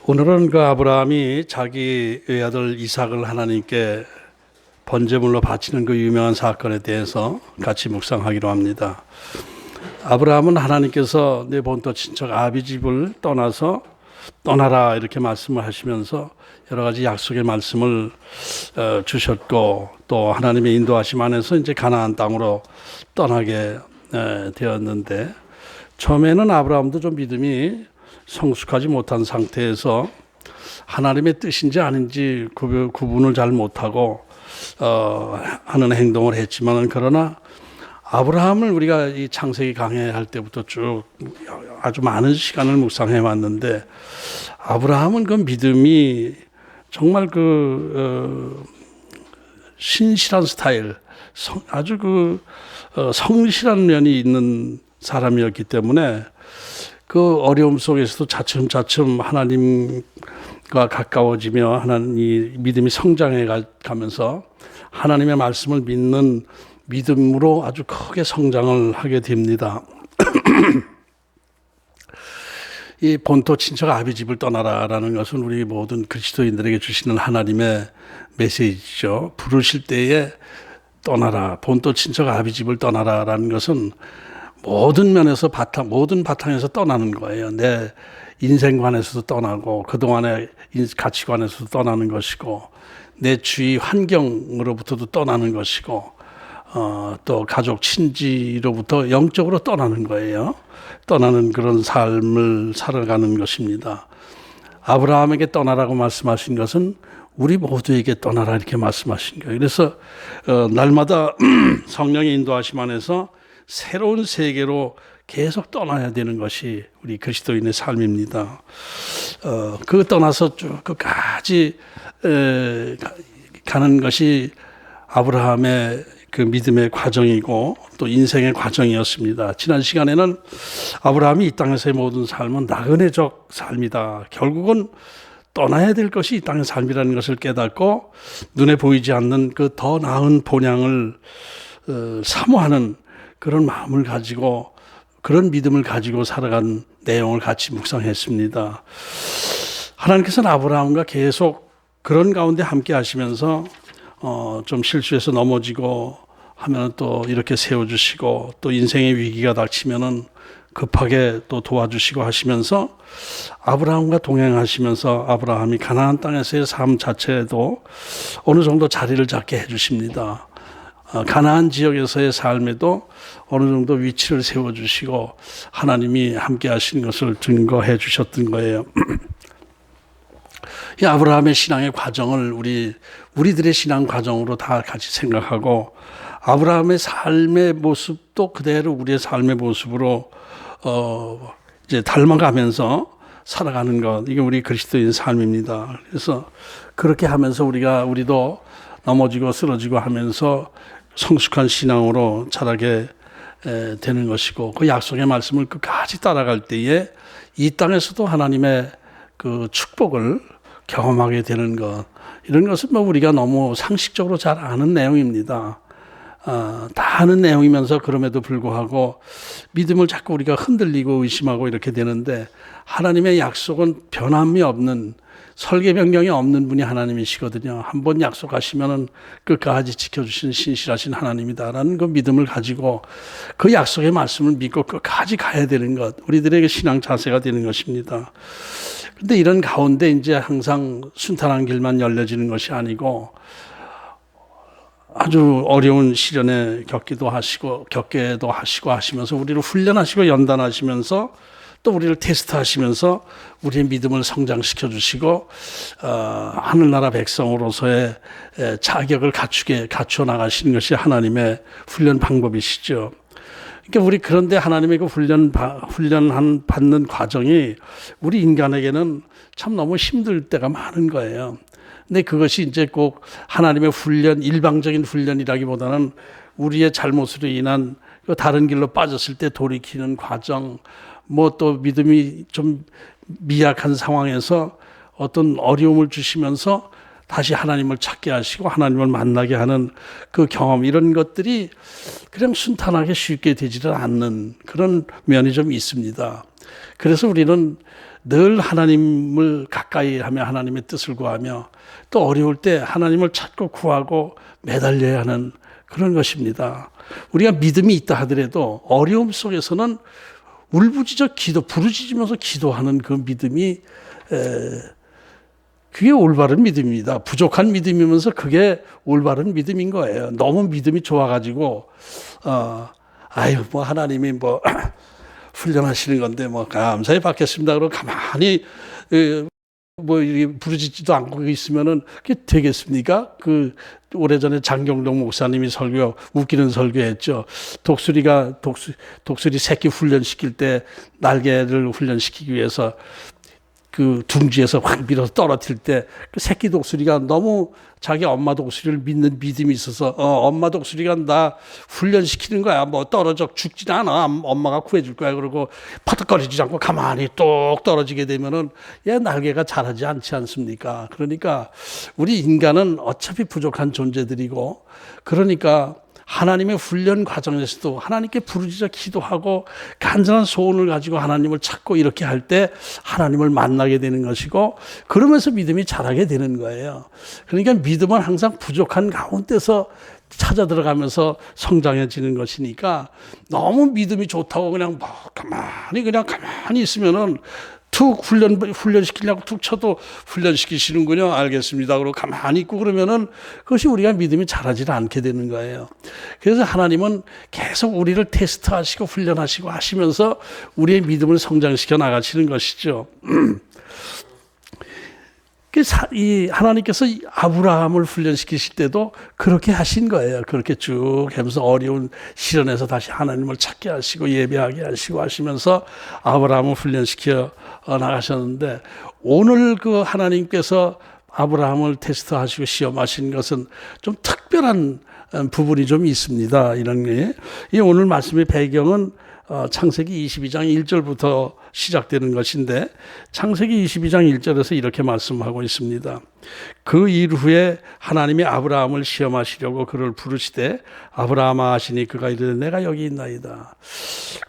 오늘은 그 아브라함이 자기 외아들 이삭을 하나님께 번제물로 바치는 그 유명한 사건에 대해서 같이 묵상하기로 합니다. 아브라함은 하나님께서 내 본토 친척 아비 집을 떠나라 이렇게 말씀을 하시면서 여러 가지 약속의 말씀을 주셨고, 또 하나님의 인도하심 안에서 이제 가나안 땅으로 떠나게 되었는데, 처음에는 아브라함도 좀 믿음이 성숙하지 못한 상태에서 하나님의 뜻인지 아닌지 구분을 잘 못하고 하는 행동을 했지만, 그러나 아브라함을 우리가 이 창세기 강해할 때부터 쭉 아주 많은 시간을 묵상해 왔는데, 아브라함은 그 믿음이 정말 신실한 스타일, 아주 성실한 면이 있는 사람이었기 때문에 그 어려움 속에서도 차츰차츰 하나님과 가까워지며 하나님 믿음이 성장해 가면서 하나님의 말씀을 믿는 믿음으로 아주 크게 성장을 하게 됩니다. 이 본토 친척 아비 집을 떠나라라는 것은 우리 모든 그리스도인들에게 주시는 하나님의 메시지죠. 부르실 때에 떠나라, 본토 친척 아비 집을 떠나라라는 것은 모든 면에서 모든 바탕에서 떠나는 거예요. 내 인생관에서도 떠나고, 그동안의 가치관에서도 떠나는 것이고, 내 주위 환경으로부터도 떠나는 것이고, 또 가족 친지로부터 영적으로 떠나는 거예요. 떠나는 그런 삶을 살아가는 것입니다. 아브라함에게 떠나라고 말씀하신 것은 우리 모두에게 떠나라 이렇게 말씀하신 거예요. 그래서 날마다 성령의 인도하심 안에서 새로운 세계로 계속 떠나야 되는 것이 우리 그리스도인의 삶입니다. 떠나서 쭉 끝까지 가는 것이 아브라함의 그 믿음의 과정이고 또 인생의 과정이었습니다. 지난 시간에는 아브라함이 이 땅에서의 모든 삶은 나그네적 삶이다. 결국은 떠나야 될 것이 이 땅의 삶이라는 것을 깨닫고 눈에 보이지 않는 그 더 나은 본향을 사모하는 그런 마음을 가지고, 그런 믿음을 가지고 살아간 내용을 같이 묵상했습니다. 하나님께서는 아브라함과 계속 그런 가운데 함께 하시면서 좀 실수해서 넘어지고 하면 또 이렇게 세워주시고, 또 인생의 위기가 닥치면은 급하게 또 도와주시고 하시면서 아브라함과 동행하시면서 아브라함이 가나안 땅에서의 삶 자체에도 어느 정도 자리를 잡게 해주십니다. 가나안 지역에서의 삶에도 어느 정도 위치를 세워주시고 하나님이 함께 하신 것을 증거해 주셨던 거예요. 이 아브라함의 신앙의 과정을 우리들의 신앙 과정으로 다 같이 생각하고, 아브라함의 삶의 모습도 그대로 우리의 삶의 모습으로 이제 닮아가면서 살아가는 것, 이게 우리 그리스도인 삶입니다. 그래서 그렇게 하면서 우리도 넘어지고 쓰러지고 하면서 성숙한 신앙으로 자라게 되는 것이고, 그 약속의 말씀을 끝까지 따라갈 때에 이 땅에서도 하나님의 그 축복을 경험하게 되는 것, 이런 것은 우리가 너무 상식적으로 잘 아는 내용입니다. 다 아는 내용이면서 그럼에도 불구하고 믿음을 자꾸 우리가 흔들리고 의심하고 이렇게 되는데, 하나님의 약속은 변함이 없는, 설계 변경이 없는 분이 하나님이시거든요. 한번 약속하시면은 끝까지 지켜주시는 신실하신 하나님이다라는 그 믿음을 가지고 그 약속의 말씀을 믿고 끝까지 가야 되는 것, 우리들에게 신앙 자세가 되는 것입니다. 그런데 이런 가운데 이제 항상 순탄한 길만 열려지는 것이 아니고, 아주 어려운 시련에 겪기도 하시고 하시면서 우리를 훈련하시고 연단하시면서 또 우리를 테스트하시면서 우리의 믿음을 성장시켜 주시고 하늘나라 백성으로서의 자격을 갖추어 나가시는 것이 하나님의 훈련 방법이시죠. 그러니까 우리 그런데 하나님의 그 받는 과정이 우리 인간에게는 참 너무 힘들 때가 많은 거예요. 근데 그것이 이제 꼭 하나님의 일방적인 훈련이라기보다는 우리의 잘못으로 인한 다른 길로 빠졌을 때 돌이키는 과정, 뭐 또 믿음이 좀 미약한 상황에서 어떤 어려움을 주시면서 다시 하나님을 찾게 하시고 하나님을 만나게 하는 그 경험, 이런 것들이 그냥 순탄하게 쉽게 되지를 않는 그런 면이 좀 있습니다. 그래서 우리는 늘 하나님을 가까이 하며 하나님의 뜻을 구하며 또 어려울 때 하나님을 찾고 구하고 매달려야 하는 그런 것입니다. 우리가 믿음이 있다 하더라도 어려움 속에서는 울부짖어 부르짖으면서 기도하는 그 믿음이 그게 올바른 믿음입니다. 부족한 믿음이면서 그게 올바른 믿음인 거예요. 너무 믿음이 좋아가지고 뭐 하나님이 뭐 훈련하시는 건데 뭐 감사히 받겠습니다. 그러고 가만히 뭐 부르짖지도 않고 있으면은 그게 되겠습니까? 그 오래전에 장경동 목사님이 웃기는 설교했죠. 독수리 새끼 훈련시킬 때 날개를 훈련시키기 위해서 그 둥지에서 확 밀어서 떨어뜨릴 때 그 새끼 독수리가 너무 자기 엄마 독수리를 믿는 믿음이 있어서 엄마 독수리가 나 훈련시키는 거야. 뭐 떨어져 죽진 않아. 엄마가 구해줄 거야. 그러고 퍼덕거리지 않고 가만히 똑 떨어지게 되면은 얘 날개가 자라지 않지 않습니까? 그러니까 우리 인간은 어차피 부족한 존재들이고, 그러니까 하나님의 훈련 과정에서도 하나님께 부르짖어 기도하고 간절한 소원을 가지고 하나님을 찾고 이렇게 할 때 하나님을 만나게 되는 것이고, 그러면서 믿음이 자라게 되는 거예요. 그러니까 믿음은 항상 부족한 가운데서 찾아 들어가면서 성장해지는 것이니까, 너무 믿음이 좋다고 그냥 가만히 있으면은 툭 훈련시키려고 툭 쳐도 훈련시키시는군요. 알겠습니다. 그러고 가만히 있고 그러면은 그것이 우리가 믿음이 자라지 않게 되는 거예요. 그래서 하나님은 계속 우리를 테스트하시고 훈련하시고 하시면서 우리의 믿음을 성장시켜 나가시는 것이죠. 이 하나님께서 아브라함을 훈련시키실 때도 그렇게 하신 거예요. 그렇게 쭉 하면서 어려운 시련에서 다시 하나님을 찾게 하시고 예배하게 하시고 하시면서 아브라함을 훈련시켜 나가셨는데, 오늘 그 하나님께서 아브라함을 테스트하시고 시험하신 것은 좀 특별한 부분이 좀 있습니다. 이런 게. 이 오늘 말씀의 배경은 창세기 22장 1절부터 시작되는 것인데, 창세기 22장 1절에서 이렇게 말씀하고 있습니다. 그 일 후에 하나님이 아브라함을 시험하시려고 그를 부르시되 아브라함아 하시니 그가 이르되 내가 여기 있나이다.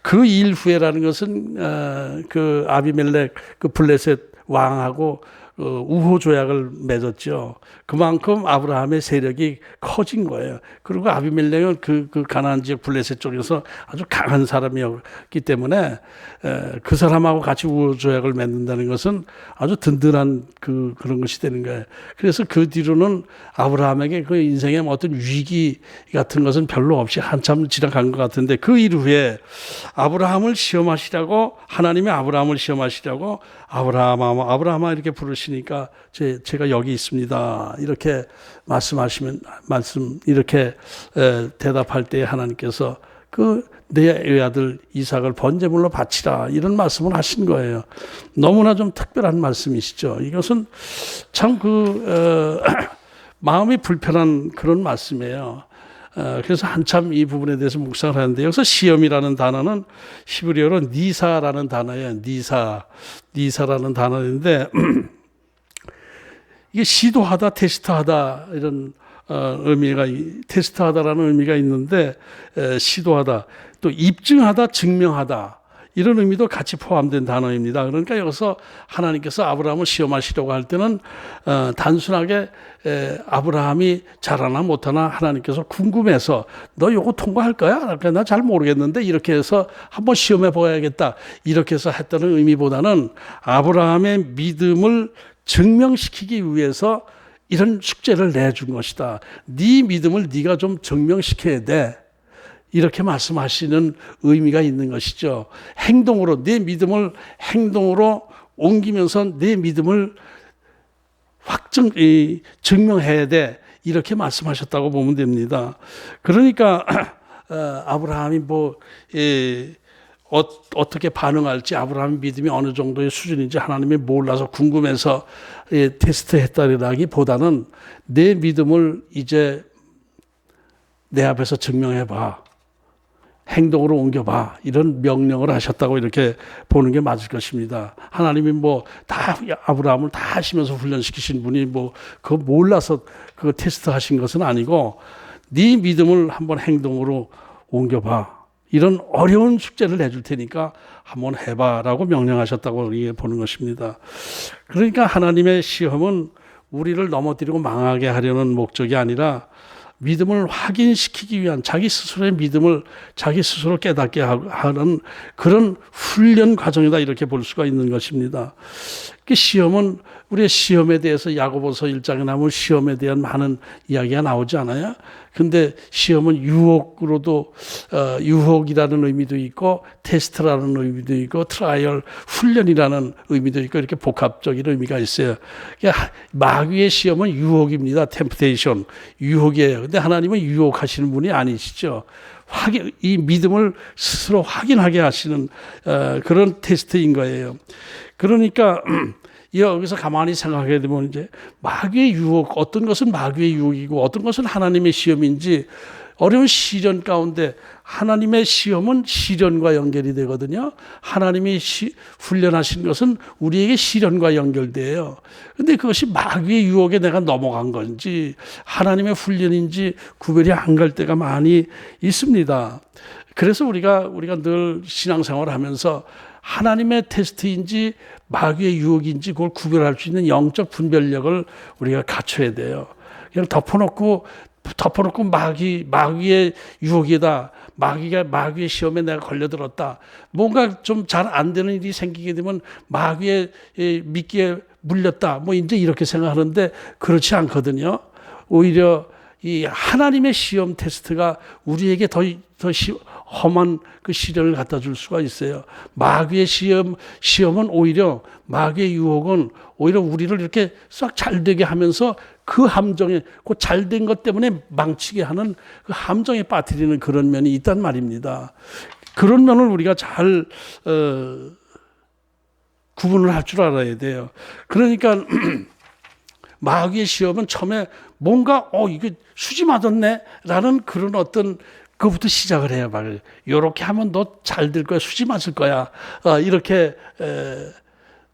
그 일 후에라는 것은 그 아비멜렉 그 블레셋 왕하고 우호 조약을 맺었죠. 그만큼 아브라함의 세력이 커진 거예요. 그리고 아비멜렉은 그 가나안 지역 블레셋 쪽에서 아주 강한 사람이었기 때문에 그 사람하고 같이 우호 조약을 맺는다는 것은 아주 든든한 그런 것이 되는 거예요. 그래서 그 뒤로는 아브라함에게 그 인생의 어떤 위기 같은 것은 별로 없이 한참 지나간 것 같은데, 그 이후에 아브라함을 시험하시라고, 하나님이 아브라함을 시험하시라고 아브라함아 이렇게 부르시니까 제가 여기 있습니다. 이렇게 이렇게 대답할 때 하나님께서 내 아들 이삭을 번제물로 바치라, 이런 말씀을 하신 거예요. 너무나 좀 특별한 말씀이시죠. 이것은 참 마음이 불편한 그런 말씀이에요. 그래서 한참 이 부분에 대해서 묵상을 하는데, 여기서 시험이라는 단어는 히브리어로 니사라는 단어예요. 니사라는 단어인데 이게 시도하다, 테스트하다 이런 테스트하다라는 의미가 있는데, 시도하다, 또 입증하다, 증명하다 이런 의미도 같이 포함된 단어입니다. 그러니까 여기서 하나님께서 아브라함을 시험하시려고 할 때는 단순하게 아브라함이 잘하나 못하나 하나님께서 궁금해서 너 이거 통과할 거야? 그러니까 나 잘 모르겠는데 이렇게 해서 한번 시험해 봐야겠다 이렇게 해서 했다는 의미보다는 아브라함의 믿음을 증명시키기 위해서 이런 숙제를 내준 것이다. 네 믿음을 네가 좀 증명시켜야 돼. 이렇게 말씀하시는 의미가 있는 것이죠. 행동으로, 내 믿음을 행동으로 옮기면서 내 믿음을 증명해야 돼. 이렇게 말씀하셨다고 보면 됩니다. 그러니까 아브라함이 어떻게 반응할지, 아브라함의 믿음이 어느 정도의 수준인지 하나님이 몰라서 궁금해서 테스트했다라기보다는 내 믿음을 이제 내 앞에서 증명해봐. 행동으로 옮겨봐. 이런 명령을 하셨다고 이렇게 보는 게 맞을 것입니다. 하나님이 다 아브라함을 다 하시면서 훈련시키신 분이 그거 몰라서 그 테스트 하신 것은 아니고 네 믿음을 한번 행동으로 옮겨봐. 이런 어려운 숙제를 내줄 테니까 한번 해봐라고 명령하셨다고 보는 것입니다. 그러니까 하나님의 시험은 우리를 넘어뜨리고 망하게 하려는 목적이 아니라 믿음을 확인시키기 위한 자기 스스로의 믿음을 자기 스스로 깨닫게 하는 그런 훈련 과정이다 이렇게 볼 수가 있는 것입니다. 그 시험은 우리의 시험에 대해서 야고보서 1장에 나오면 시험에 대한 많은 이야기가 나오지 않아요? 근데 시험은 유혹으로도 유혹이라는 의미도 있고 테스트라는 의미도 있고 트라이얼 훈련이라는 의미도 있고 이렇게 복합적인 의미가 있어요. 그러니까 마귀의 시험은 유혹입니다. 템프테이션 유혹이에요. 근데 하나님은 유혹하시는 분이 아니시죠. 이 믿음을 스스로 확인하게 하시는 그런 테스트인 거예요. 그러니까 여기서 가만히 생각하게 되면 이제 마귀의 유혹, 어떤 것은 마귀의 유혹이고 어떤 것은 하나님의 시험인지 어려운 시련 가운데 하나님의 시험은 시련과 연결이 되거든요. 하나님이 훈련하신 것은 우리에게 시련과 연결돼요. 근데 그것이 마귀의 유혹에 내가 넘어간 건지 하나님의 훈련인지 구별이 안 갈 때가 많이 있습니다. 그래서 우리가 늘 신앙생활을 하면서 하나님의 테스트인지 마귀의 유혹인지 그걸 구별할 수 있는 영적 분별력을 우리가 갖춰야 돼요. 그냥 덮어놓고 마귀의 유혹이다. 마귀의 시험에 내가 걸려들었다. 뭔가 좀 잘 안 되는 일이 생기게 되면 마귀의 미끼에 물렸다. 이제 이렇게 생각하는데 그렇지 않거든요. 오히려 이 하나님의 시험 테스트가 우리에게 더 험한 그 시련을 갖다 줄 수가 있어요. 마귀의 시험은 오히려 마귀의 유혹은 오히려 우리를 이렇게 싹 잘되게 하면서 그 함정에 그 잘된 것 때문에 망치게 하는 그 함정에 빠뜨리는 그런 면이 있단 말입니다. 그런 면을 우리가 잘 구분을 할 줄 알아야 돼요. 그러니까 마귀의 시험은 처음에 뭔가 이게 수지 맞았네 라는 그런 어떤 그것부터 시작을 해요. 말이에요. 이렇게 하면 너 잘 될 거야. 수지 맞을 거야. 이렇게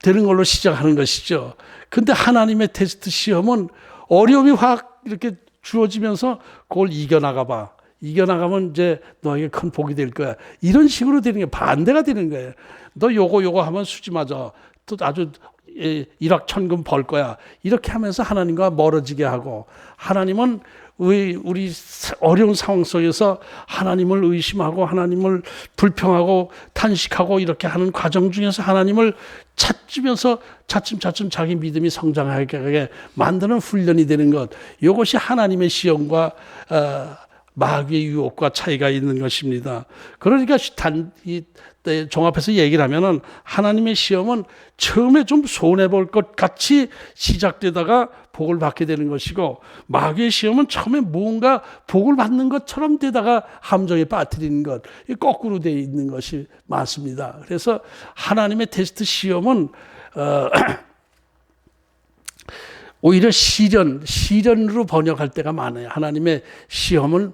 되는 걸로 시작하는 것이죠. 근데 하나님의 테스트 시험은 어려움이 확 이렇게 주어지면서 그걸 이겨나가 봐. 이겨나가면 이제 너에게 큰 복이 될 거야. 이런 식으로 되는 게 반대가 되는 거예요. 너 요거 하면 수지 맞아. 또 아주 일확천금 벌 거야. 이렇게 하면서 하나님과 멀어지게 하고 하나님은 우리 어려운 상황 속에서 하나님을 의심하고 하나님을 불평하고 탄식하고 이렇게 하는 과정 중에서 하나님을 찾으면서 차츰 자기 믿음이 성장하게 만드는 훈련이 되는 것. 이것이 하나님의 시험과 마귀의 유혹과 차이가 있는 것입니다. 그러니까 종합해서 얘기를 하면은 하나님의 시험은 처음에 좀 손해볼 것 같이 시작되다가 복을 받게 되는 것이고 마귀의 시험은 처음에 뭔가 복을 받는 것처럼 되다가 함정에 빠뜨리는 것, 거꾸로 되어 있는 것이 많습니다. 그래서 하나님의 테스트 시험은 오히려 시련으로 번역할 때가 많아요. 하나님의 시험은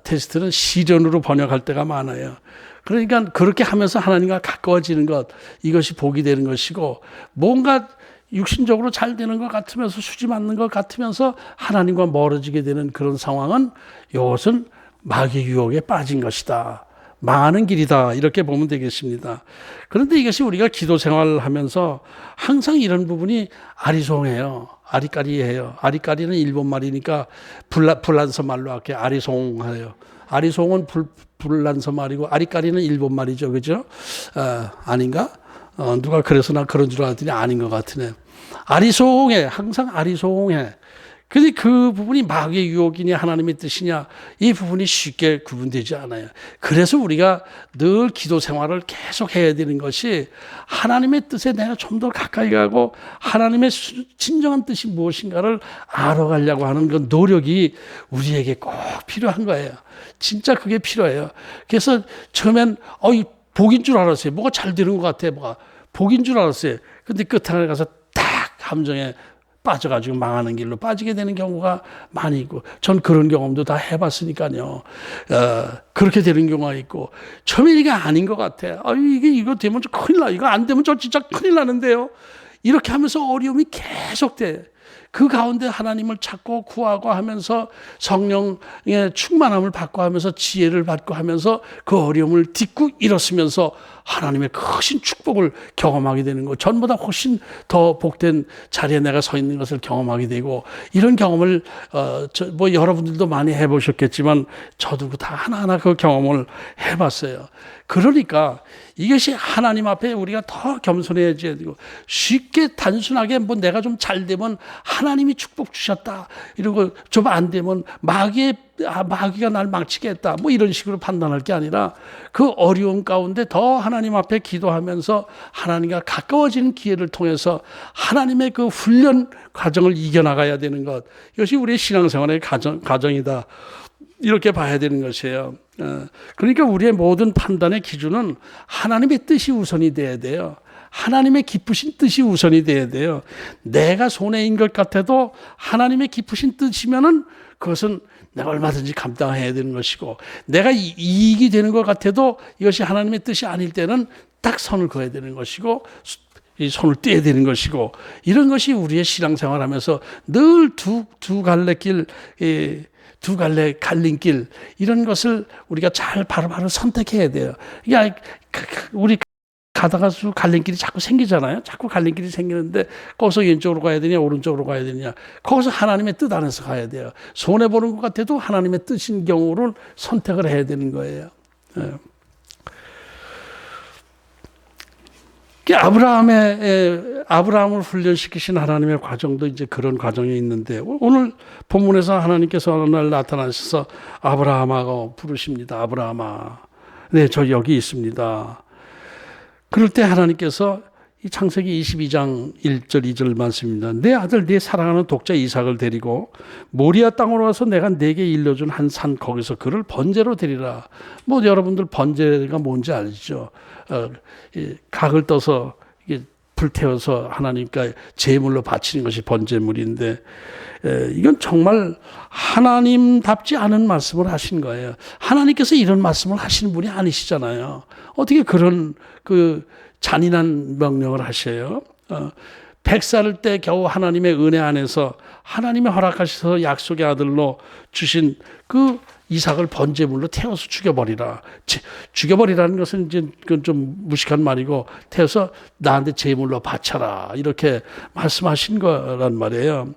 테스트는 시련으로 번역할 때가 많아요. 그러니까 그렇게 하면서 하나님과 가까워지는 것, 이것이 복이 되는 것이고 뭔가 육신적으로 잘 되는 것 같으면서 수지 맞는 것 같으면서 하나님과 멀어지게 되는 그런 상황은 이것은 마귀의 유혹에 빠진 것이다. 망하는 길이다. 이렇게 보면 되겠습니다. 그런데 이것이 우리가 기도 생활을 하면서 항상 이런 부분이 아리송해요. 아리까리해요. 아리까리는 일본 말이니까 불란서 말로 할게 아리송해요. 아리송은 불란서 말이고 아리까리는 일본 말이죠. 그죠? 아닌가? 누가 그래서 나 그런 줄 알았더니 아닌 것 같으네. 아리송해. 항상 아리송해. 근데 그 부분이 마귀의 유혹이냐 하나님의 뜻이냐 이 부분이 쉽게 구분되지 않아요. 그래서 우리가 늘 기도 생활을 계속 해야 되는 것이 하나님의 뜻에 내가 좀 더 가까이 가고 하나님의 진정한 뜻이 무엇인가를 알아가려고 하는 그 노력이 우리에게 꼭 필요한 거예요. 진짜 그게 필요해요. 그래서 처음엔 복인 줄 알았어요. 뭐가 잘 되는 것 같아. 뭐가 복인 줄 알았어요. 근데 끝에 가서 딱 함정에 빠져가지고 망하는 길로 빠지게 되는 경우가 많이 있고, 전 그런 경험도 다 해봤으니까요. 그렇게 되는 경우가 있고, 처음에 이게 아닌 것 같아. 이거 되면 좀 큰일 나. 이거 안 되면 저 진짜 큰일 나는데요. 이렇게 하면서 어려움이 계속돼. 그 가운데 하나님을 찾고 구하고 하면서 성령의 충만함을 받고 하면서 지혜를 받고 하면서 그 어려움을 딛고 일었으면서 하나님의 크신 축복을 경험하게 되는 거, 전보다 훨씬 더 복된 자리에 내가 서 있는 것을 경험하게 되고, 이런 경험을 여러분들도 많이 해보셨겠지만 저도 다 하나하나 그 경험을 해봤어요. 그러니까 이것이 하나님 앞에 우리가 더 겸손해져야 되고, 쉽게 단순하게 내가 좀 잘 되면 하나님이 축복 주셨다 이러고, 좀 안 되면 마귀가 날 망치게 했다 이런 식으로 판단할 게 아니라, 그 어려움 가운데 더 하나님 앞에 기도하면서 하나님과 가까워지는 기회를 통해서 하나님의 그 훈련 과정을 이겨나가야 되는 것, 이것이 우리의 신앙생활의 과정이다 이렇게 봐야 되는 것이에요. 그러니까 우리의 모든 판단의 기준은 하나님의 뜻이 우선이 돼야 돼요. 하나님의 기쁘신 뜻이 우선이 돼야 돼요. 내가 손해인 것 같아도 하나님의 기쁘신 뜻이면은 그것은 내가 얼마든지 감당해야 되는 것이고, 내가 이익이 되는 것 같아도 이것이 하나님의 뜻이 아닐 때는 딱 선을 그어야 되는 것이고, 이 손을 떼야 되는 것이고, 이런 것이 우리의 신앙생활하면서 늘 두 갈래 길, 두 갈래 갈림길, 이런 것을 우리가 잘 바로바로 선택해야 돼요. 우리 가다가 갈림길이 자꾸 생기잖아요. 자꾸 갈림길이 생기는데 거기서 왼쪽으로 가야 되냐 오른쪽으로 가야 되냐, 거기서 하나님의 뜻 안에서 가야 돼요. 손해보는 것 같아도 하나님의 뜻인 경우를 선택을 해야 되는 거예요. 아브라함을 훈련시키신 하나님의 과정도 이제 그런 과정이 있는데, 오늘 본문에서 하나님께서 어느 날 나타나셔서 아브라함하고 부르십니다. 아브라함아, 네, 저 여기 있습니다. 그럴 때 하나님께서 이 창세기 22장 1절 2절 말씀입니다. 내 아들 내 사랑하는 독자 이삭을 데리고 모리아 땅으로 와서 내가 내게 일러준 한 산 거기서 그를 번제로 드리라. 여러분들 번제가 뭔지 알죠? 각을 떠서 불태워서 하나님께 제물로 바치는 것이 번제물인데, 이건 정말 하나님답지 않은 말씀을 하신 거예요. 하나님께서 이런 말씀을 하시는 분이 아니시잖아요. 어떻게 그런 잔인한 명령을 하셔요? 100살 때 겨우 하나님의 은혜 안에서 하나님의 허락하셔서 약속의 아들로 주신 그 이삭을 번제물로 태워서 죽여버리라. 죽여버리라는 것은 이제 그건 좀 무식한 말이고, 태워서 나한테 제물로 바쳐라 이렇게 말씀하신 거란 말이에요.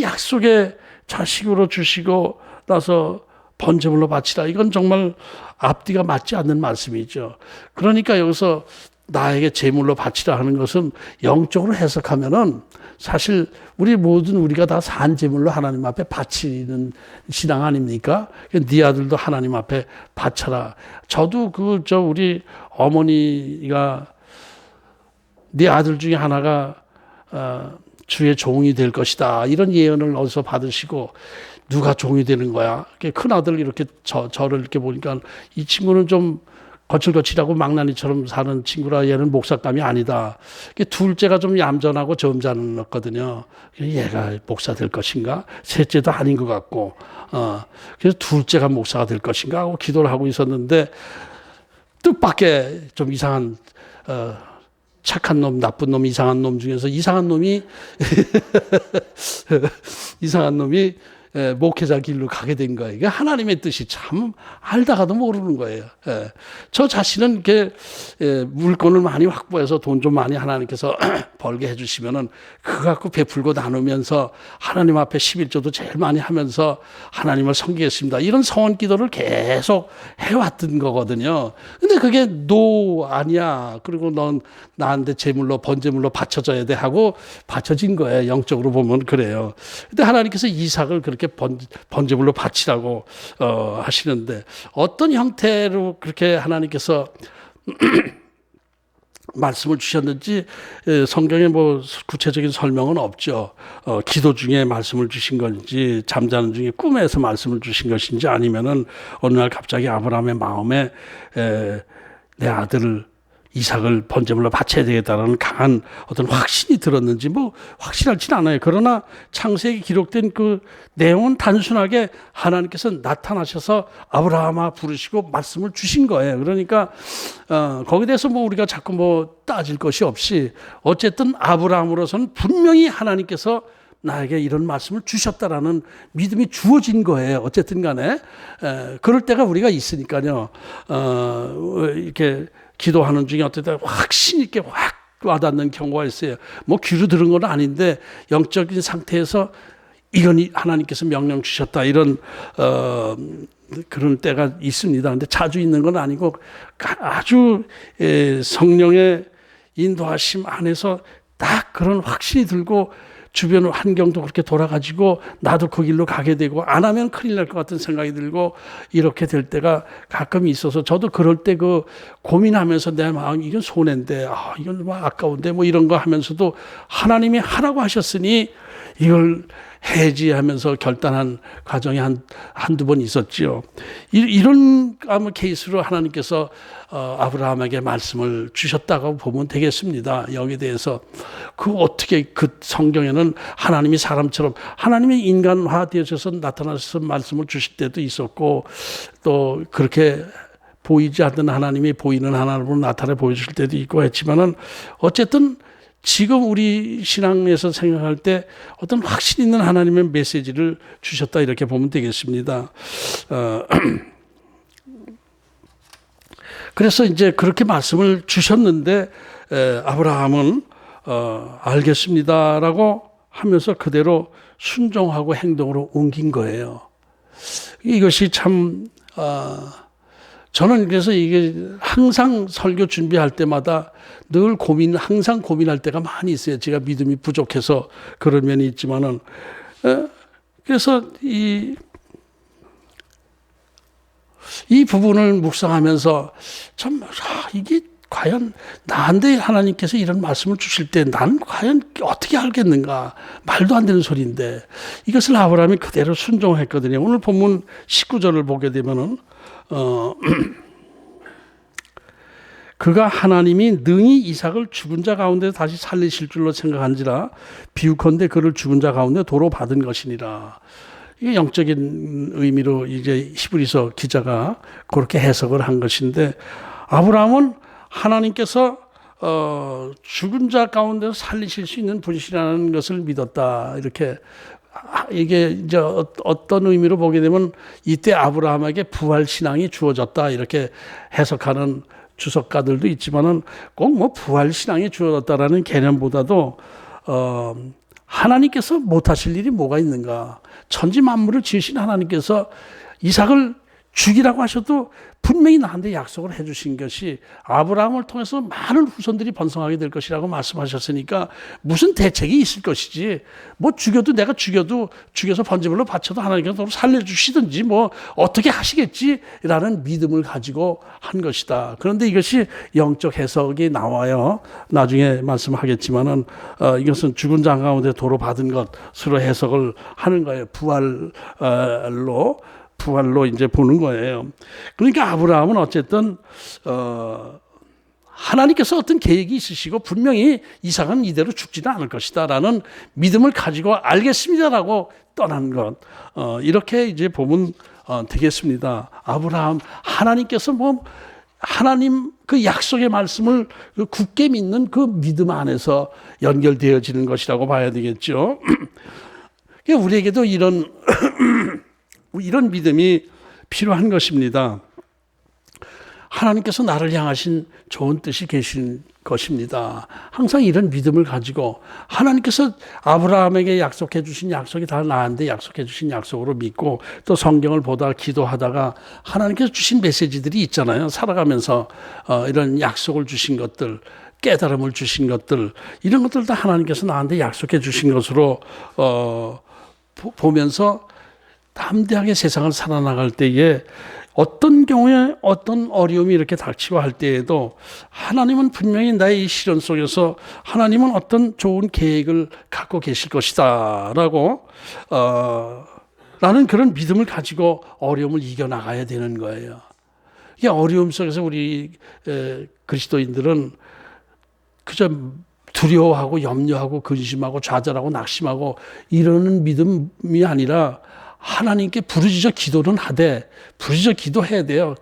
약속의 자식으로 주시고 나서 번제물로 바치라, 이건 정말 앞뒤가 맞지 않는 말씀이죠. 그러니까 여기서 나에게 제물로 바치라 하는 것은 영적으로 해석하면은 사실 우리가 다 산 제물로 하나님 앞에 바치는 신앙 아닙니까? 네 아들도 하나님 앞에 바쳐라. 저도 우리 어머니가 네 아들 중에 하나가 주의 종이 될 것이다 이런 예언을 어디서 받으시고, 누가 종이 되는 거야? 큰 아들 이렇게 저를 이렇게 보니까 이 친구는 좀 거칠거칠하고 망나니처럼 사는 친구라 얘는 목사감이 아니다. 둘째가 좀 얌전하고 점잖았거든요. 얘가 목사 될 것인가? 셋째도 아닌 것 같고, 그래서 둘째가 목사가 될 것인가 하고 기도를 하고 있었는데, 뜻밖의 좀 이상한 착한 놈, 나쁜 놈, 이상한 놈 중에서 이상한 놈이 목회자 길로 가게 된 거예요. 이게 하나님의 뜻이 참 알다가도 모르는 거예요. 저 자신은 이렇게 물건을 많이 확보해서 돈 좀 많이 하나님께서 벌게 해주시면은 그거 갖고 베풀고 나누면서 하나님 앞에 11조도 제일 많이 하면서 하나님을 섬기겠습니다. 이런 서원 기도를 계속 해왔던 거거든요. 근데 그게 아니야. 그리고 넌 나한테 제물로 번제물로 바쳐져야 돼 하고 바쳐진 거예요. 영적으로 보면 그래요. 근데 하나님께서 이삭을 그렇게 번제물로 바치라고 하시는데 어떤 형태로 그렇게 하나님께서 말씀을 주셨는지 성경에 뭐 구체적인 설명은 없죠. 기도 중에 말씀을 주신 건지 잠자는 중에 꿈에서 말씀을 주신 것인지 아니면은 어느 날 갑자기 아브라함의 마음에 내 아들을 이삭을 번제물로 바쳐야 되겠다는 강한 어떤 확신이 들었는지 뭐 확실하진 않아요. 그러나 창세기 기록된 그 내용은 단순하게 하나님께서 나타나셔서 아브라함아 부르시고 말씀을 주신 거예요. 그러니까 거기에 대해서 뭐 우리가 자꾸 뭐 따질 것이 없이 어쨌든 아브라함으로서는 분명히 하나님께서 나에게 이런 말씀을 주셨다라는 믿음이 주어진 거예요. 어쨌든 간에 그럴 때가 우리가 있으니까요. 이렇게 기도하는 중에 어떨 때 확신 있게 확 와닿는 경우가 있어요. 뭐 귀로 들은 건 아닌데 영적인 상태에서 이건 하나님께서 명령 주셨다 이런 그런 때가 있습니다. 근데 자주 있는 건 아니고 아주 성령의 인도하심 안에서 딱 그런 확신이 들고 주변 환경도 그렇게 돌아가지고 나도 그 길로 가게 되고 안 하면 큰일 날 것 같은 생각이 들고 이렇게 될 때가 가끔 있어서 저도 그럴 때 그 고민하면서 내 마음 이건 손해인데 이건 뭐 아까운데 뭐 이런 거 하면서도 하나님이 하라고 하셨으니 이걸 해야지 하면서 결단한 과정이 한두 번 있었지요. 이런 케이스로 하나님께서 아브라함에게 말씀을 주셨다고 보면 되겠습니다. 여기에 대해서 어떻게 그 성경에는 하나님이 사람처럼 하나님이 인간화 되어서 나타나셔서 말씀을 주실 때도 있었고 또 그렇게 보이지 않는 하나님이 보이는 하나님으로 나타내 보여줄 때도 있고 했지만은 어쨌든 지금 우리 신앙에서 생각할 때 어떤 확신 있는 하나님의 메시지를 주셨다 이렇게 보면 되겠습니다. 그래서 이제 그렇게 말씀을 주셨는데 아브라함은 알겠습니다라고 하면서 그대로 순종하고 행동으로 옮긴 거예요. 이것이 참 저는 그래서 이게 항상 설교 준비할 때마다 늘 항상 고민할 때가 많이 있어요. 제가 믿음이 부족해서 그런 면이 있지만은 그래서 이 부분을 묵상하면서 참 이게 과연 나한테 하나님께서 이런 말씀을 주실 때 난 과연 어떻게 알겠는가? 말도 안 되는 소리인데 이것을 아브라함이 그대로 순종했거든요. 오늘 본문 19절을 보게 되면은 그가 하나님이 능히 이삭을 죽은 자 가운데 다시 살리실 줄로 생각한지라 비유컨대 그를 죽은 자 가운데 도로 받은 것이니라. 이게 영적인 의미로 이제 히브리서 기자가 그렇게 해석을 한 것인데 아브라함은 하나님께서 죽은 자 가운데서 살리실 수 있는 분이시라는 것을 믿었다. 이렇게 이게 이제 어떤 의미로 보게 되면 이때 아브라함에게 부활 신앙이 주어졌다. 이렇게 해석하는 주석가들도 있지만은 꼭 뭐 부활 신앙이 주어졌다라는 개념보다도 하나님께서 못하실 일이 뭐가 있는가? 천지 만물을 지으신 하나님께서 이삭을 죽이라고 하셔도 분명히 나한테 약속을 해주신 것이 아브라함을 통해서 많은 후손들이 번성하게 될 것이라고 말씀하셨으니까 무슨 대책이 있을 것이지 뭐 내가 죽여서 번제물로 바쳐도 하나님께서 살려주시든지 뭐 어떻게 하시겠지라는 믿음을 가지고 한 것이다. 그런데 이것이 영적 해석이 나와요. 나중에 말씀하겠지만은 이것은 죽은 자 가운데 도로 받은 것으로 해석을 하는 거예요. 부활로 이제 보는 거예요. 그러니까 아브라함은 어쨌든 하나님께서 어떤 계획이 있으시고 분명히 이삭은 이대로 죽지는 않을 것이다라는 믿음을 가지고 알겠습니다라고 떠난 것 이렇게 이제 보면 되겠습니다. 아브라함 하나님께서 하나님 그 약속의 말씀을 굳게 믿는 그 믿음 안에서 연결되어지는 것이라고 봐야 되겠죠. 그러니까 우리에게도 이런 이런 믿음이 필요한 것입니다. 하나님께서 나를 향하신 좋은 뜻이 계신 것입니다. 항상 이런 믿음을 가지고 하나님께서 아브라함에게 약속해 주신 약속이 다 나한테 약속해 주신 약속으로 믿고 또 성경을 보다 기도하다가 하나님께서 주신 메시지들이 있잖아요. 살아가면서 이런 약속을 주신 것들, 깨달음을 주신 것들, 이런 것들 다 하나님께서 나한테 약속해 주신 것으로 보면서 담대하게 세상을 살아나갈 때에 어떤 경우에 어떤 어려움이 이렇게 닥치고 할 때에도 하나님은 분명히 나의 이 시련 속에서 하나님은 어떤 좋은 계획을 갖고 계실 것이다 라고 라는 그런 믿음을 가지고 어려움을 이겨나가야 되는 거예요. 이 어려움 속에서 우리 그리스도인들은 그저 두려워하고 염려하고 근심하고 좌절하고 낙심하고 이러는 믿음이 아니라 하나님께 부르짖어 기도는 하되 부르짖어 기도해야 돼요.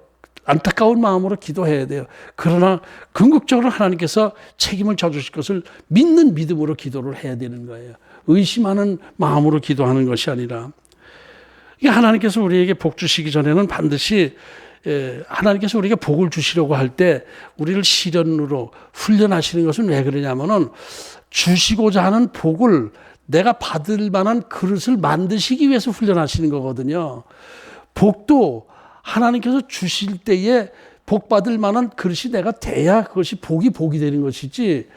안타까운 마음으로 기도해야 돼요. 그러나 궁극적으로 하나님께서 책임을 져주실 것을 믿는 믿음으로 기도를 해야 되는 거예요. 의심하는 마음으로 기도하는 것이 아니라 하나님께서 우리에게 복 주시기 전에는 반드시 하나님께서 우리에게 복을 주시려고 할 때 우리를 시련으로 훈련하시는 것은 왜 그러냐면은 주시고자 하는 복을 내가 받을 만한 그릇을 만드시기 위해서 훈련하시는 거거든요. 복도 하나님께서 주실 때에 복 받을 만한 그릇이 내가 돼야 그것이 복이 되는 것이지,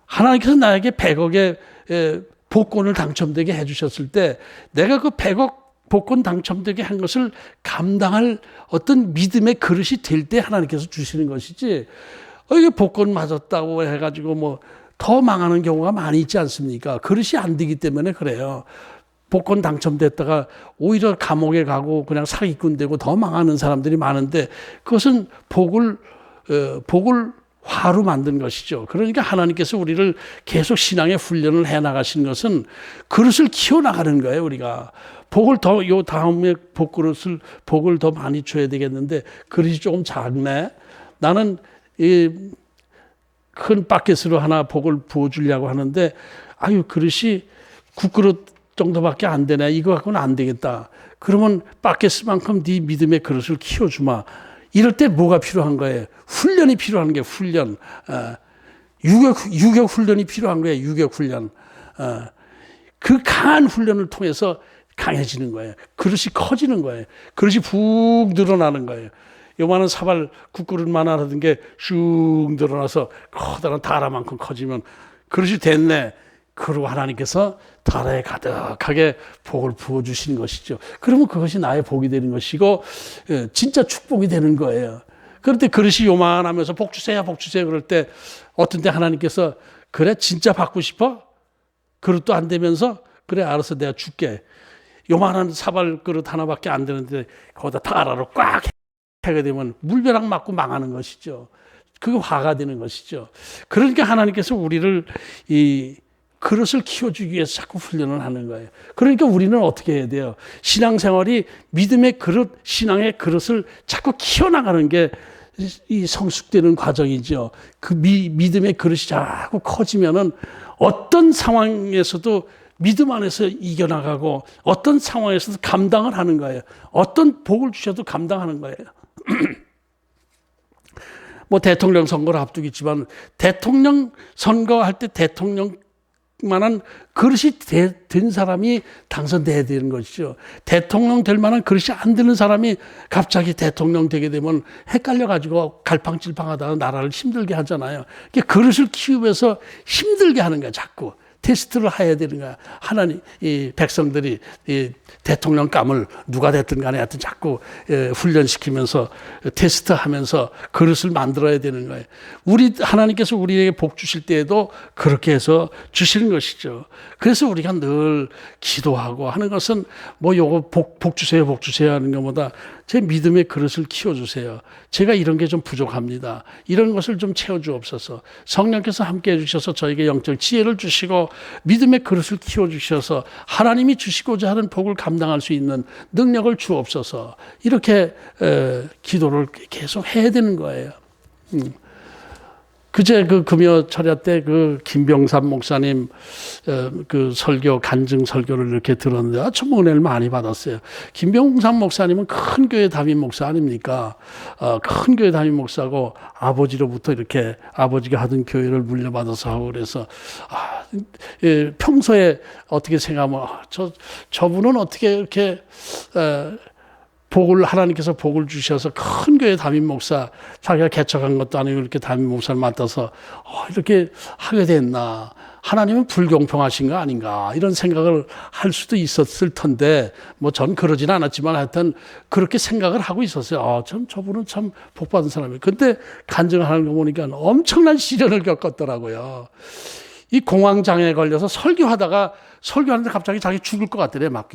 하나님께서 나에게 100억의 복권을 당첨되게 해주셨을 때 내가 그 100억 복권 당첨되게 한 것을 감당할 어떤 믿음의 그릇이 될 때 하나님께서 주시는 것이지, 이게 복권 맞았다고 해가지고 뭐 더 망하는 경우가 많이 있지 않습니까? 그릇이 안 되기 때문에 그래요. 복권 당첨됐다가 오히려 감옥에 가고 그냥 사기꾼 되고 더 망하는 사람들이 많은데 그것은 복을 화로 만든 것이죠. 그러니까 하나님께서 우리를 계속 신앙의 훈련을 해 나가시는 것은 그릇을 키워나가는 거예요. 우리가 복을 더, 요 다음에 복을 더 많이 줘야 되겠는데 그릇이 조금 작네. 나는 이 큰 바켓으로 하나 복을 부어주려고 하는데 그릇이 9그릇 정도밖에 안 되네. 이거 갖고는 안 되겠다. 그러면 바켓만큼 네 믿음의 그릇을 키워주마. 이럴 때 뭐가 필요한 거예요? 훈련이 필요한 게 훈련. 유격 훈련이 필요한 거예요. 유격 훈련. 그 강한 훈련을 통해서 강해지는 거예요. 그릇이 커지는 거예요. 그릇이 푹 늘어나는 거예요. 요만한 사발 9그릇만 하던 게 슉 늘어나서 커다란 다라만큼 커지면 그릇이 됐네. 그리고 하나님께서 다라에 가득하게 복을 부어주시는 것이죠. 그러면 그것이 나의 복이 되는 것이고 진짜 축복이 되는 거예요. 그런데 그릇이 요만하면서 복 주세요 복 주세요 그럴 때 어떤 때 하나님께서 그래 진짜 받고 싶어? 그릇도 안 되면서 그래 알아서 내가 줄게. 요만한 사발 그릇 하나밖에 안 되는데 거기다 다라로 꽉 하게 되면 물벼락 맞고 망하는 것이죠. 그게 화가 되는 것이죠. 그러니까 하나님께서 우리를 이 그릇을 키워주기 위해서 자꾸 훈련을 하는 거예요. 그러니까 우리는 어떻게 해야 돼요? 신앙생활이 믿음의 그릇, 신앙의 그릇을 자꾸 키워나가는 게 이 성숙되는 과정이죠. 그 믿음의 그릇이 자꾸 커지면은 어떤 상황에서도 믿음 안에서 이겨나가고 어떤 상황에서도 감당을 하는 거예요. 어떤 복을 주셔도 감당하는 거예요. 뭐 대통령 선거를 앞두고 있지만 대통령 선거할 때 대통령만한 그릇이 된 사람이 당선돼야 되는 것이죠. 대통령 될 만한 그릇이 안 되는 사람이 갑자기 대통령 되게 되면 헷갈려가지고 갈팡질팡하다가 나라를 힘들게 하잖아요. 그릇을 키우면서 힘들게 하는 거야. 자꾸 테스트를 해야 되는 거야. 하나님, 이 백성들이 이 대통령감을 누가 됐든 간에 하여튼 자꾸 훈련시키면서 테스트하면서 그릇을 만들어야 되는 거예요. 하나님께서 우리에게 복 주실 때에도 그렇게 해서 주시는 것이죠. 그래서 우리가 늘 기도하고 하는 것은 뭐 요거 복 주세요, 복 주세요 하는 것보다 제 믿음의 그릇을 키워주세요. 제가 이런 게 좀 부족합니다. 이런 것을 좀 채워주옵소서. 성령께서 함께 해주셔서 저에게 영적 지혜를 주시고 믿음의 그릇을 키워주셔서 하나님이 주시고자 하는 복을 감당할 수 있는 능력을 주옵소서. 이렇게 기도를 계속 해야 되는 거예요. 그제 그 금요 철야 때 그 김병삼 목사님 그 설교 간증 설교를 이렇게 들었는데 참 은혜를 많이 받았어요. 김병삼 목사님은 큰 교회 담임 목사 아닙니까? 큰 교회 담임 목사고 아버지로부터 이렇게 아버지가 하던 교회를 물려받아서 하고 그래서 평소에 어떻게 생각하면 저분은 어떻게 이렇게 하나님께서 복을 주셔서 큰 교회 담임 목사, 자기가 개척한 것도 아니고 이렇게 담임 목사를 맡아서 이렇게 하게 됐나. 하나님은 불공평하신 거 아닌가. 이런 생각을 할 수도 있었을 텐데, 뭐 전 그러진 않았지만 하여튼 그렇게 생각을 하고 있었어요. 저분은 참 복받은 사람이에요. 근데 간증하는 거 보니까 엄청난 시련을 겪었더라고요. 이 공황장애에 걸려서 설교하는데 갑자기 자기 죽을 것 같더래, 막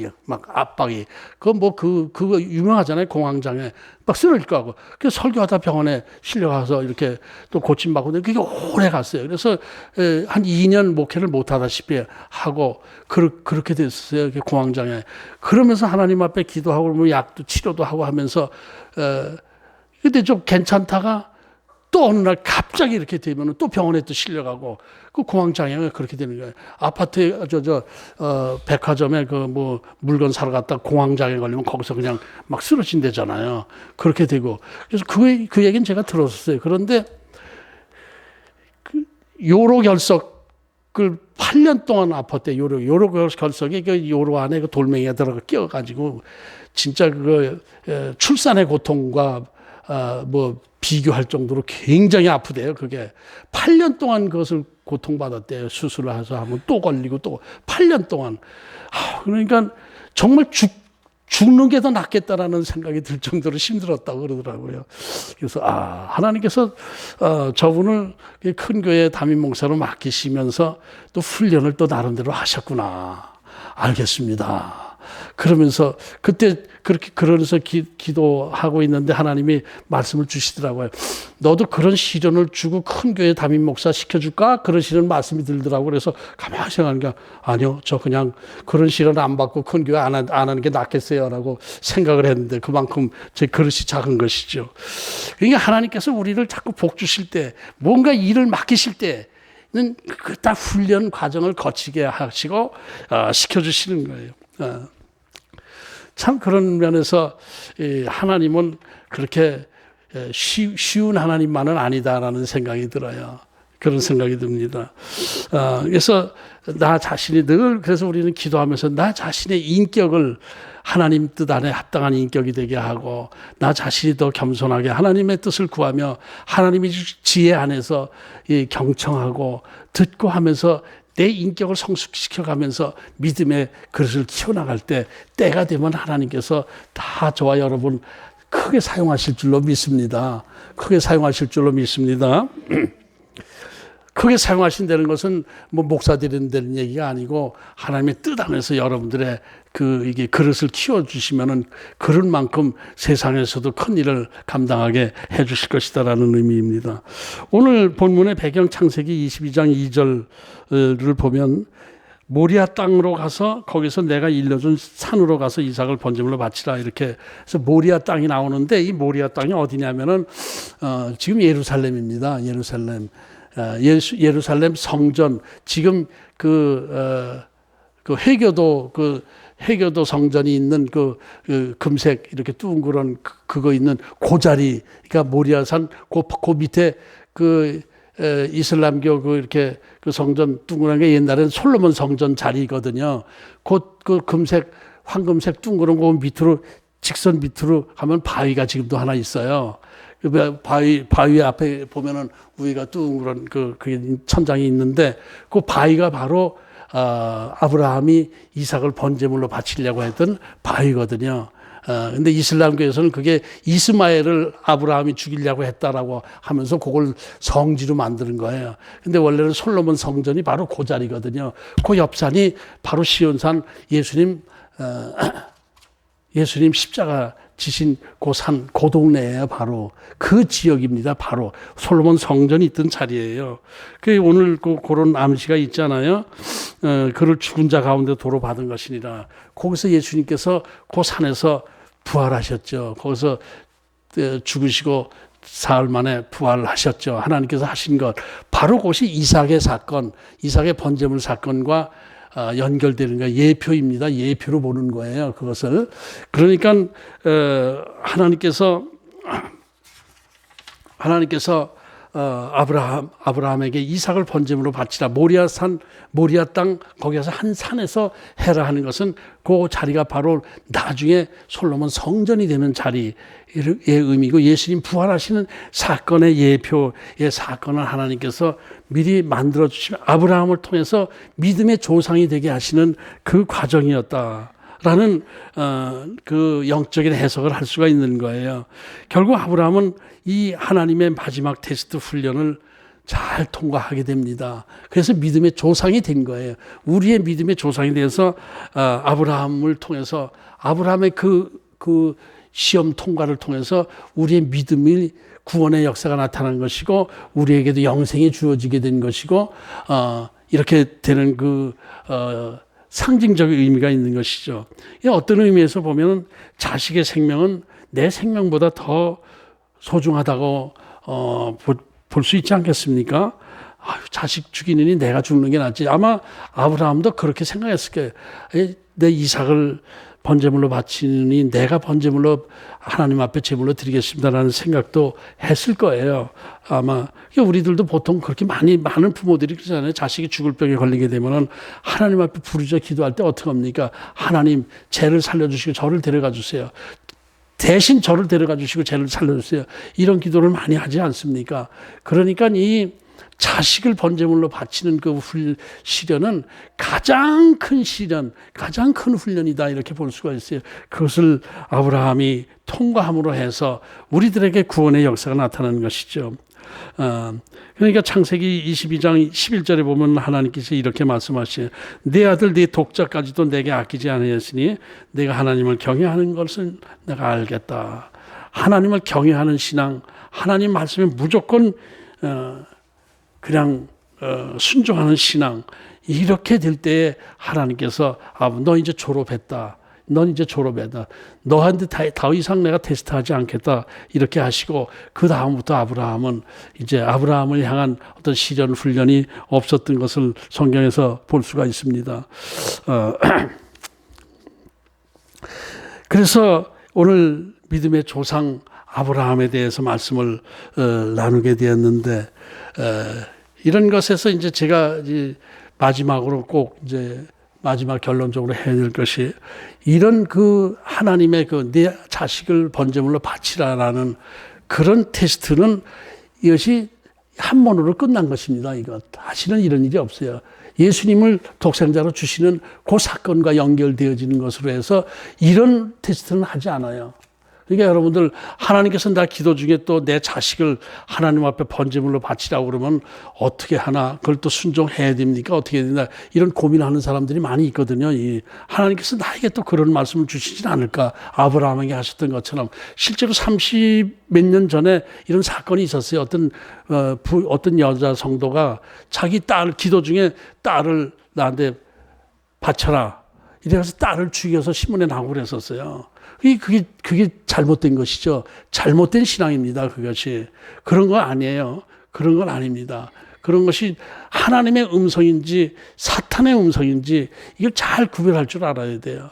압박이. 그거 유명하잖아요, 공황장애. 막 쓰러질 거 하고. 그래서 설교하다 병원에 실려가서 이렇게 또 고침받고, 그게 오래 갔어요. 그래서 한 2년 목회를 못하다시피 하고, 그렇게 됐어요, 공황장애. 그러면서 하나님 앞에 기도하고, 뭐 약도 치료도 하고 하면서, 근데 좀 괜찮다가 또 어느 날 갑자기 이렇게 되면 또 병원에 또 실려가고 그 공황장애가 그렇게 되는 거예요. 아파트에 백화점에 그 뭐 물건 사러 갔다 공황장애 걸리면 거기서 그냥 막 쓰러진대잖아요. 그렇게 되고 그래서 그 얘기는 제가 들었어요. 그런데 그 요로 결석을 8년 동안 아팠대. 요로 결석이 그 요로 안에 그 돌멩이가 들어가 끼어가지고 진짜 그거 출산의 고통과 뭐 비교할 정도로 굉장히 아프대요. 그게 8년 동안 그것을 고통받았대요. 수술을 해서 하면 또 걸리고 또 8년 동안. 그러니까 정말 죽는 게 더 낫겠다라는 생각이 들 정도로 힘들었다고 그러더라고요. 그래서 하나님께서 저분을 큰 교회 담임 목사로 맡기시면서 또 훈련을 또 나름대로 하셨구나. 알겠습니다. 그러면서 그러면서 기도하고 있는데 하나님이 말씀을 주시더라고요. 너도 그런 시련을 주고 큰 교회 담임 목사 시켜줄까? 그러시는 말씀이 들더라고요. 그래서 가만히 생각하니까 아니요, 저 그냥 그런 시련 안 받고 큰 교회 안 하는 게 낫겠어요 라고 생각을 했는데 그만큼 제 그릇이 작은 것이죠. 그러니까 하나님께서 우리를 자꾸 복 주실 때 뭔가 일을 맡기실 때는 딱 훈련 과정을 거치게 하시고 시켜주시는 거예요. 참 그런 면에서 하나님은 그렇게 쉬운 하나님만은 아니다라는 생각이 들어요. 그런 생각이 듭니다. 그래서 나 자신이 그래서 우리는 기도하면서 나 자신의 인격을 하나님 뜻 안에 합당한 인격이 되게 하고 나 자신이 더 겸손하게 하나님의 뜻을 구하며 하나님의 지혜 안에서 경청하고 듣고 하면서 내 인격을 성숙시켜가면서 믿음의 그릇을 키워나갈 때가 되면 하나님께서 다 저와 여러분 크게 사용하실 줄로 믿습니다. 크게 사용하실 줄로 믿습니다. 크게 사용하신다는 것은 뭐 목사들이 되는 얘기가 아니고 하나님의 뜻 안에서 여러분들의 이게 그릇을 키워주시면은 그런 만큼 세상에서도 큰 일을 감당하게 해주실 것이다라는 의미입니다. 오늘 본문의 배경 창세기 22장 2절을 보면 모리아 땅으로 가서 거기서 내가 일러준 산으로 가서 이삭을 번제물로 바치라 이렇게 해서 모리아 땅이 나오는데 이 모리아 땅이 어디냐면은 지금 예루살렘입니다. 예루살렘 성전 지금 그 해교도 성전이 있는 그 금색 이렇게 둥그런 그거 있는 고자리 그러니까 모리아산 그 밑에 이슬람교 이렇게 그 성전 둥그런 게 옛날에는 솔로몬 성전 자리거든요. 그 금색 황금색 둥그런 거 밑으로 직선 밑으로 가면 바위가 지금도 하나 있어요. 바위 앞에 보면은 위가 둥그런 그 천장이 있는데 그 바위가 바로 아브라함이 이삭을 번제물로 바치려고 했던 바위거든요. 근데 이슬람교에서는 그게 이스마엘을 아브라함이 죽이려고 했다라고 하면서 그걸 성지로 만드는 거예요. 근데 원래는 솔로몬 성전이 바로 그 자리거든요. 그 옆산이 바로 시온산 예수님 십자가 지신 그 동네예요. 바로 그 지역입니다. 바로 솔로몬 성전이 있던 자리예요. 오늘 그런 암시가 있잖아요. 그를 죽은 자 가운데 도로 받은 것이니라. 거기서 예수님께서 그 산에서 부활하셨죠. 거기서 죽으시고 사흘 만에 부활하셨죠. 하나님께서 하신 것. 바로 그것이 이삭의 사건, 이삭의 번제물 사건과 연결되는 거예요. 예표입니다. 예표로 보는 거예요. 그것을. 그러니까 하나님께서 아브라함에게 이삭을 번제물로 바치라. 모리아 땅 거기에서 한 산에서 해라 하는 것은 그 자리가 바로 나중에 솔로몬 성전이 되는 자리의 의미고, 예수님 부활하시는 사건의 예표의 사건을 하나님께서 미리 만들어 주시면 아브라함을 통해서 믿음의 조상이 되게 하시는 그 과정이었다. 라는 그 영적인 해석을 할 수가 있는 거예요. 결국 아브라함은 이 하나님의 마지막 테스트 훈련을 잘 통과하게 됩니다. 그래서 믿음의 조상이 된 거예요. 우리의 믿음의 조상이 돼서 아브라함을 통해서, 아브라함의 그 시험 통과를 통해서 우리의 믿음이 구원의 역사가 나타난 것이고, 우리에게도 영생이 주어지게 된 것이고, 이렇게 되는 상징적 의미가 있는 것이죠. 어떤 의미에서 보면 자식의 생명은 내 생명보다 더 소중하다고 볼 수 있지 않겠습니까? 자식 죽이느니 내가 죽는 게 낫지. 아마 아브라함도 그렇게 생각했을 거예요. 내 이삭을 번제물로 바치니 내가 번제물로 하나님 앞에 제물로 드리겠습니다라는 생각도 했을 거예요. 아마 우리들도 보통 그렇게 많은 부모들이 그러잖아요. 자식이 죽을 병에 걸리게 되면은 하나님 앞에 부르짖어 기도할 때 어떻게 합니까? 하나님, 쟤를 살려주시고 저를 데려가 주세요. 대신 저를 데려가 주시고 쟤를 살려주세요. 이런 기도를 많이 하지 않습니까? 그러니까 이 자식을 번제물로 바치는 그 시련은 가장 큰 시련, 가장 큰 훈련이다, 이렇게 볼 수가 있어요. 그것을 아브라함이 통과함으로 해서 우리들에게 구원의 역사가 나타나는 것이죠. 그러니까 창세기 22장 11절에 보면 하나님께서 이렇게 말씀하시죠. 내 아들 네 독자까지도 내게 아끼지 아니하였으니 내가 하나님을 경외하는 것을 내가 알겠다. 하나님을 경외하는 신앙, 하나님 말씀에 무조건 그냥 순종하는 신앙, 이렇게 될 때에 하나님께서 너 이제 졸업했다. 넌 이제 졸업했다. 너한테 더 이상 내가 테스트하지 않겠다. 이렇게 하시고, 그 다음부터 아브라함은 이제 아브라함을 향한 어떤 시련 훈련이 없었던 것을 성경에서 볼 수가 있습니다. 그래서 오늘 믿음의 조상 아브라함에 대해서 말씀을 나누게 되었는데, 이런 것에서 이제 제가 이제 마지막으로 꼭 이제 마지막 결론적으로 해야 될 것이, 이런 하나님의 내 자식을 번제물로 바치라라는 그런 테스트는 이것이 한 번으로 끝난 것입니다. 다시는 이런 일이 없어요. 예수님을 독생자로 주시는 그 사건과 연결되어지는 것으로 해서 이런 테스트는 하지 않아요. 그러니까 여러분들, 하나님께서 나 기도 중에 또 내 자식을 하나님 앞에 번제물로 바치라고 그러면 어떻게 하나? 그걸 또 순종해야 됩니까? 어떻게 해야 되나? 이런 고민하는 사람들이 많이 있거든요. 하나님께서 나에게 또 그런 말씀을 주시진 않을까? 아브라함에게 하셨던 것처럼. 실제로 30 몇 년 전에 이런 사건이 있었어요. 어떤 여자 성도가 자기 딸 기도 중에 딸을 나한테 바쳐라. 이래서 딸을 죽여서 신문에 나오고 그랬었어요. 그게 잘못된 것이죠. 잘못된 신앙입니다. 그것이. 그런 거 아니에요. 그런 건 아닙니다. 그런 것이 하나님의 음성인지 사탄의 음성인지 이걸 잘 구별할 줄 알아야 돼요.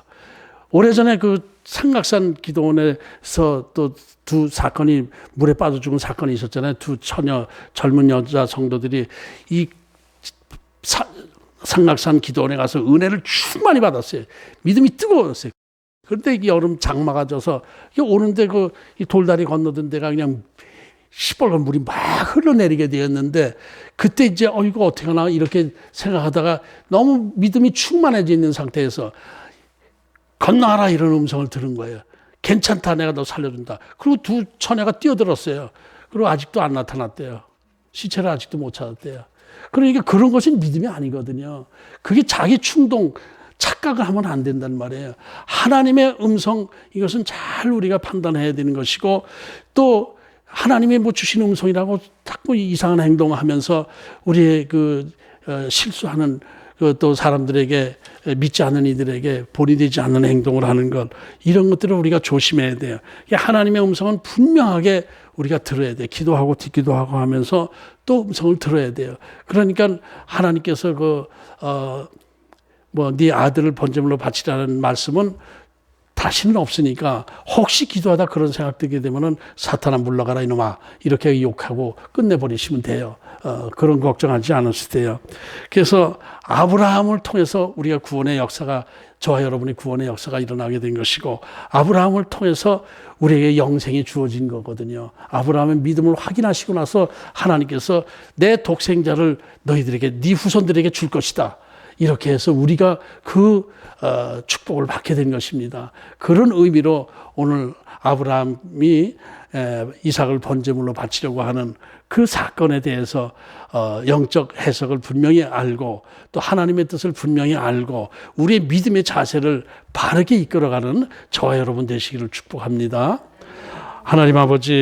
오래전에 삼각산 기도원에서 또 두 사건이 물에 빠져 죽은 사건이 있었잖아요. 두 젊은 여자 성도들이 삼각산 기도원에 가서 은혜를 충만히 받았어요. 믿음이 뜨거웠어요. 그런데 여름 장마가 져서 오는데 이 돌다리 건너던 데가 그냥 시뻘건 물이 막 흘러내리게 되었는데, 그때 이제 이거 어떻게 하나 이렇게 생각하다가 너무 믿음이 충만해져 있는 상태에서 건너가라 이런 음성을 들은 거예요. 괜찮다, 내가 너 살려준다. 그리고 두 처녀가 뛰어들었어요. 그리고 아직도 안 나타났대요. 시체를 아직도 못 찾았대요. 그러니까 그런 것이 믿음이 아니거든요. 그게 자기 충동, 착각을 하면 안 된단 말이에요. 하나님의 음성, 이것은 잘 우리가 판단해야 되는 것이고, 또 하나님의 주신 음성이라고 자꾸 이상한 행동을 하면서 우리의 실수하는 또 사람들에게 믿지 않는 이들에게 본이 되지 않는 행동을 하는 것 이런 것들을 우리가 조심해야 돼요. 하나님의 음성은 분명하게 우리가 들어야 돼요. 기도하고 뒷기도하고 하면서 또 음성을 들어야 돼요. 그러니까 하나님께서 네 아들을 번제물로 바치라는 말씀은 다시는 없으니까 혹시 기도하다 그런 생각 들게 되면은 사탄아 물러가라 이놈아 이렇게 욕하고 끝내버리시면 돼요. 그런 걱정하지 않으실 때요. 그래서 아브라함을 통해서 우리가 구원의 역사가 저와 여러분의 구원의 역사가 일어나게 된 것이고 아브라함을 통해서 우리에게 영생이 주어진 거거든요. 아브라함의 믿음을 확인하시고 나서 하나님께서 내 독생자를 너희들에게 네 후손들에게 줄 것이다. 이렇게 해서 우리가 축복을 받게 된 것입니다. 그런 의미로 오늘 아브라함이 이삭을 번제물로 바치려고 하는 그 사건에 대해서 영적 해석을 분명히 알고 또 하나님의 뜻을 분명히 알고 우리의 믿음의 자세를 바르게 이끌어가는 저와 여러분 되시기를 축복합니다. 하나님 아버지